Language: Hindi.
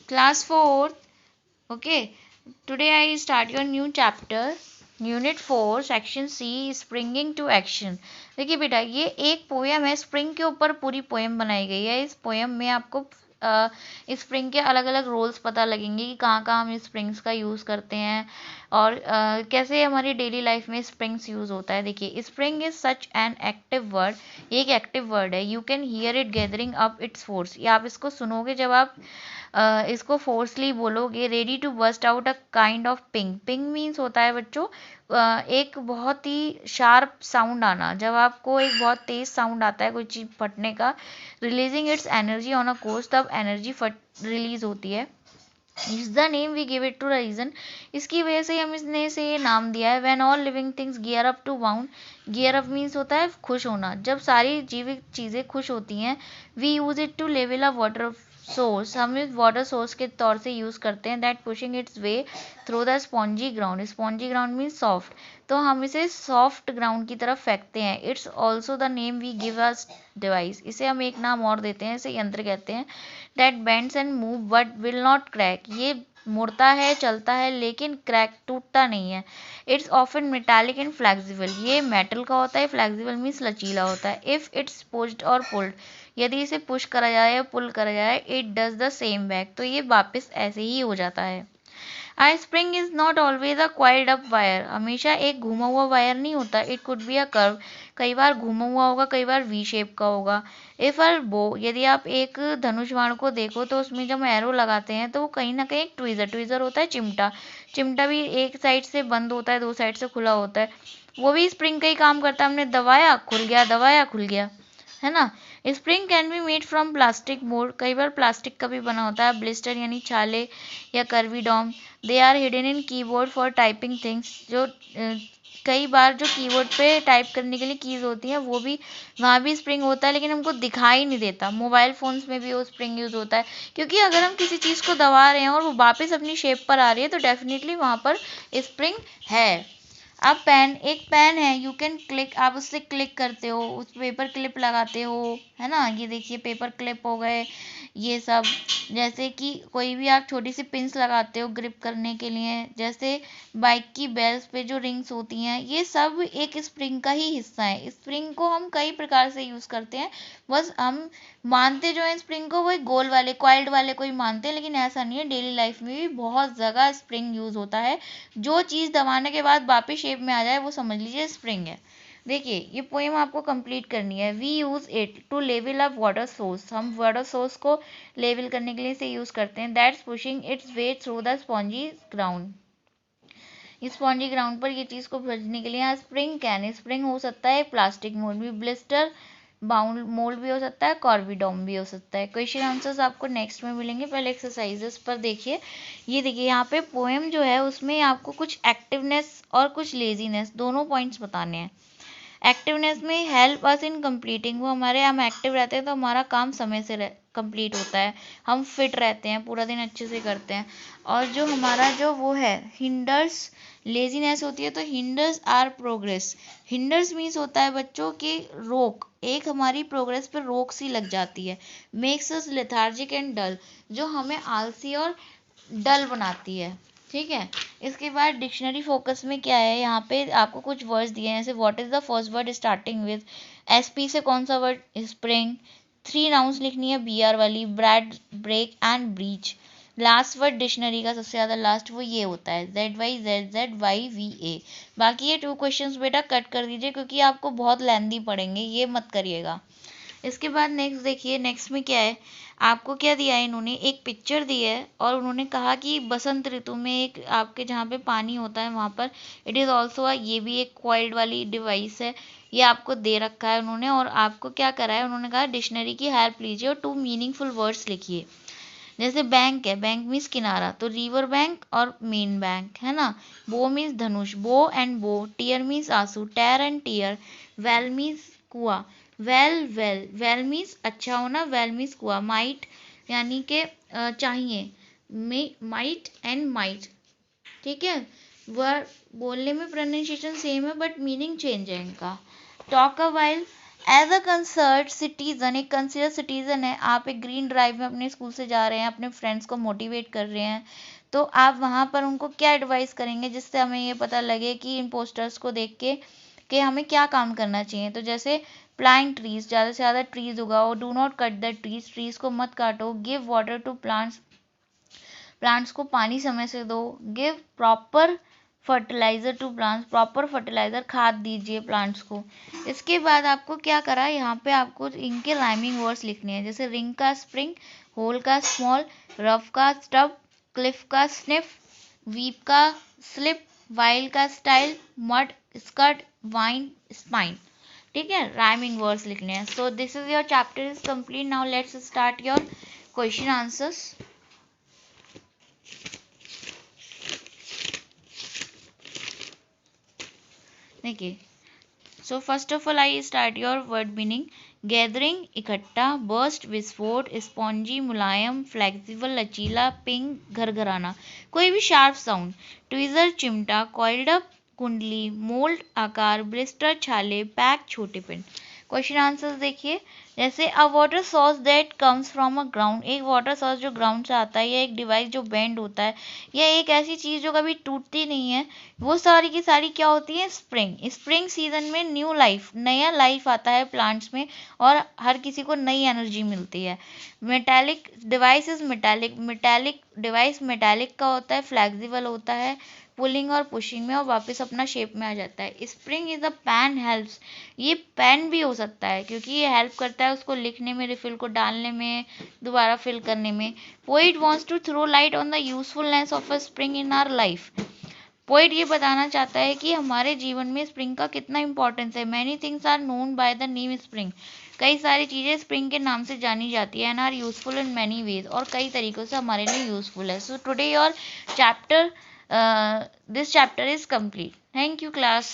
Class 4th. Okay. Today I start your new chapter. Unit 4 section C springing to action. देखिए बेटा, ये एक पोएम है, स्प्रिंग के ऊपर पूरी पोएम बनाई गई है। इस पोएम में आपको स्प्रिंग के अलग अलग रोल्स पता लगेंगे कि कहाँ कहाँ हम स्प्रिंग्स का यूज़ करते हैं और कैसे हमारी डेली लाइफ में स्प्रिंग्स यूज़ होता है। देखिए, spring is such an active word, ये एक एक्टिव वर्ड है। You can hear it gathering up its force, ये आप इसको सुनोगे जब आप इसको फोर्सली बोलोगे। Ready to burst out a kind of ping, ping means होता है बच्चों एक बहुत ही शार्प साउंड आना। जब आपको एक बहुत तेज साउंड आता है कोई चीज़ फटने का, releasing its energy on a course, तब एनर्जी फट रिलीज होती है। Is the name we give it to reason, इसकी वजह से हम इसने इसे ये नाम दिया है। When all living things gear up to bound, gear up means होता है खुश होना। जब सारी जीवित चीज़ें खुश होती हैं, we use it to level a water source, हम इस वाटर सोर्स के तौर से यूज़ करते हैं। That pushing its way through the spongy ground, spongy ground means soft, तो हम इसे सॉफ्ट ग्राउंड की तरफ फेंकते हैं। It's also the name we give us device, इसे हम एक नाम और देते हैं, इसे यंत्र कहते हैं। That bends and move but will not crack, ये मुड़ता है चलता है लेकिन क्रैक टूटता नहीं है। It's often metallic and flexible, ये मेटल का होता है, फ्लेक्सिबल मीन्स लचीला होता है। If it's pushed or pulled, यदि इसे पुश करा जाए या पुल करा जाए, it does the same back, तो ये वापस ऐसे ही हो जाता है। I spring is not always a coiled up wire, हमेशा एक घुमा हुआ वायर नहीं होता। It could be a curve, कई बार घुमा हुआ होगा, कई बार वी शेप का होगा। इफ अर बो, यदि आप एक धनुष बाण को देखो तो उसमें जब एरो लगाते हैं तो वो कहीं ना कहीं ट्विज़र, ट्विज़र होता है चिमटा, चिमटा भी एक साइड से बंद होता है, दो साइड से खुला होता है, वो भी स्प्रिंग का ही काम करता है। हमने दबाया खुल गया, दबाया खुल गया, है ना। Spring can be made from plastic mould, कई बार प्लास्टिक का भी बना होता है। ब्लिस्टर यानी छाले या कर्वीडॉम, they are hidden in keyboard for typing things, जो कई बार जो कीबोर्ड पे टाइप करने के लिए कीज होती हैं वो भी, वहाँ भी स्प्रिंग होता है लेकिन हमको दिखाई नहीं देता। मोबाइल फ़ोन्स में भी वो स्प्रिंग यूज़ होता है, क्योंकि अगर हम किसी चीज़ को दबा रहे हैं और वो वापस अपनी शेप पर आ रही है तो डेफिनेटली वहाँ पर स्प्रिंग है। अब पेन, एक पेन है, यू कैन क्लिक, आप उससे क्लिक करते हो, उस पेपर क्लिप लगाते हो, है ना। ये देखिए पेपर क्लिप हो गए ये सब। जैसे कि कोई भी आप छोटी सी पिंस लगाते हो ग्रिप करने के लिए, जैसे बाइक की बेल्स पे जो रिंग्स होती हैं, ये सब एक स्प्रिंग का ही हिस्सा है। स्प्रिंग को हम कई प्रकार से यूज़ करते हैं, बस हम मानते जो है स्प्रिंग को वही गोल वाले क्वाइल्ड वाले को ही मानते हैं, लेकिन ऐसा नहीं है। डेली लाइफ में भी बहुत जगह स्प्रिंग यूज़ होता है। जो चीज़ दबाने के बाद वापस शेप में आ जाए वो समझ लीजिए स्प्रिंग है। देखिए, ये पोएम आपको कंप्लीट करनी है। We use it to level up water source, हम वाटर सोर्स को लेवल करने के लिए इसे यूज़ करते हैं। That's pushing its way through the spongy ground, spongy ground पर ये चीज़ को भेजने के लिए। स्प्रिंग कैन, स्प्रिंग हो सकता है प्लास्टिक मोल्ड भी, ब्लिस्टर बाउंड मोल्ड भी हो सकता है, कॉर्विडॉम भी हो सकता है। क्वेश्चन आंसर्स आपको नेक्स्ट में मिलेंगे, पहले एक्सरसाइजेस पर देखिए। ये देखिए यहाँ पे पोएम जो है उसमें आपको कुछ एक्टिवनेस और कुछ लेजीनेस दोनों पॉइंट्स बताने हैं। एक्टिवनेस में हेल्प अस इन कंप्लीटिंग, वो हमारे, हम एक्टिव रहते हैं तो हमारा काम समय से कंप्लीट होता है, हम फिट रहते हैं, पूरा दिन अच्छे से करते हैं। और जो हमारा जो वो है हिंडर्स, लेजीनेस होती है तो hinders our progress, hinders means होता है बच्चों की रोक, एक हमारी प्रोग्रेस पर रोक सी लग जाती है। Makes us lethargic and dull, जो हमें आलसी और डल बनाती है, ठीक है। इसके बाद डिक्शनरी फोकस में क्या है, यहाँ पे आपको कुछ वर्ड्स दिए हैं, जैसे what is the first word starting with SP से, कौन सा वर्ड, स्प्रिंग। 3 नाउन्स लिखनी है बीआर वाली, bread, break and breach. Last word dictionary का सबसे ज़्यादा लास्ट वो ये होता है ZYZZYVA। बाकी ये 2 क्वेश्चंस बेटा कट कर दीजिए क्योंकि आपको बहुत लेंदी पड़ेंगे, ये मत करिएगा। इसके बाद नेक्स्ट देखिए, नेक्स्ट में क्या है, आपको क्या दिया है, इन्होंने एक पिक्चर दी है और उन्होंने कहा कि बसंत ऋतु में एक आपके जहाँ पे पानी होता है वहाँ पर इट इज़ ऑल्सो ये भी एक कॉइल्ड वाली डिवाइस है, ये आपको दे रखा है उन्होंने। और आपको क्या करा है, उन्होंने कहा डिक्शनरी की हेल्प लीजिए और 2 मीनिंगफुल वर्ड्स लिखिए। जैसे बैंक है, बैंक मीन्स किनारा, तो रिवर बैंक और मेन बैंक, है ना। बो मीन्स धनुष, बो एंड बो। टीयर मीन्स आंसू, टेर एंड टीयर। वेल मीन्स कुआ, वेल वेल, वेल मीन्स अच्छा होना, वेल मीन्स कुआ। माइट यानी कि चाहिए, माइट एंड माइट, ठीक है। वह बोलने में प्रोनाउंसिएशन सेम है बट मीनिंग चेंज है इनका। Talk a while, as a concert citizen, एक कंसिडर सिटीजन है, आप एक ग्रीन ड्राइव में अपने स्कूल से जा रहे हैं, अपने फ्रेंड्स को मोटिवेट कर रहे हैं, तो आप वहाँ पर उनको क्या एडवाइस करेंगे जिससे हमें ये पता लगे कि इन पोस्टर्स को देख के कि हमें क्या काम करना चाहिए। तो जैसे प्लांट ट्रीज, ज़्यादा से ज़्यादा ट्रीज उगाओ, do not cut the trees, trees को मत काटो, give water to plants, plants को पानी समय से दो, give proper fertiliser to plants, proper fertiliser खाद दीजिए प्लांट्स को। इसके बाद आपको क्या करा, यहाँ पे आपको इनके राइमिंग वर्ड्स लिखने हैं, जैसे रिंग का स्प्रिंग, होल का स्मॉल, रफ का स्टब, क्लिफ का स्निफ, वीप का स्लिप, वाइल का style, mud skirt, wine spine. ठीक है, राइमिंग वर्ड्स लिखने हैं। So this is your chapter is complete. Now let's start your question answers. देखिए, so first of all I start your word meaning. Gathering इकट्ठा, बर्स्ट विस्फोट, स्पॉन्जी मुलायम, फ्लेक्सिबल लचीला, पिंग घरघराना, कोई भी शार्प साउंड। ट्विजर चिमटा, कॉइल्ड अप कुंडली, मोल्ड आकार, ब्लिस्टर छाले, पैक छोटे पिन। क्वेश्चन आंसर देखिए, जैसे अ water sauce that comes from a ground, एक वाटर सॉस जो ग्राउंड से आता है, या एक डिवाइस जो बेंड होता है, या एक ऐसी चीज़ जो कभी टूटती नहीं है, वो सारी की सारी क्या होती है, स्प्रिंग। स्प्रिंग सीजन में न्यू लाइफ, नया लाइफ आता है प्लांट्स में और हर किसी को नई एनर्जी मिलती है। Metallic device is metallic, metallic device metallic का होता है, फ्लेक्सिबल होता है, पुलिंग और पुशिंग में, और वापस अपना शेप में आ जाता है। Spring is a pen helps, ये पेन भी हो सकता है क्योंकि ये हेल्प करता है उसको लिखने में, रिफिल को डालने में, दोबारा फिल करने में। Poet wants to throw light on the usefulness of a spring in our life, poet ये बताना चाहता है कि हमारे जीवन में स्प्रिंग का कितना इंपॉर्टेंस है। Many things are known by the name spring, कई सारी चीज़ें स्प्रिंग के नाम से जानी जाती है, and are useful in many ways, और कई तरीकों से हमारे लिए यूजफुल है। So today your chapter this chapter is complete. Thank you class.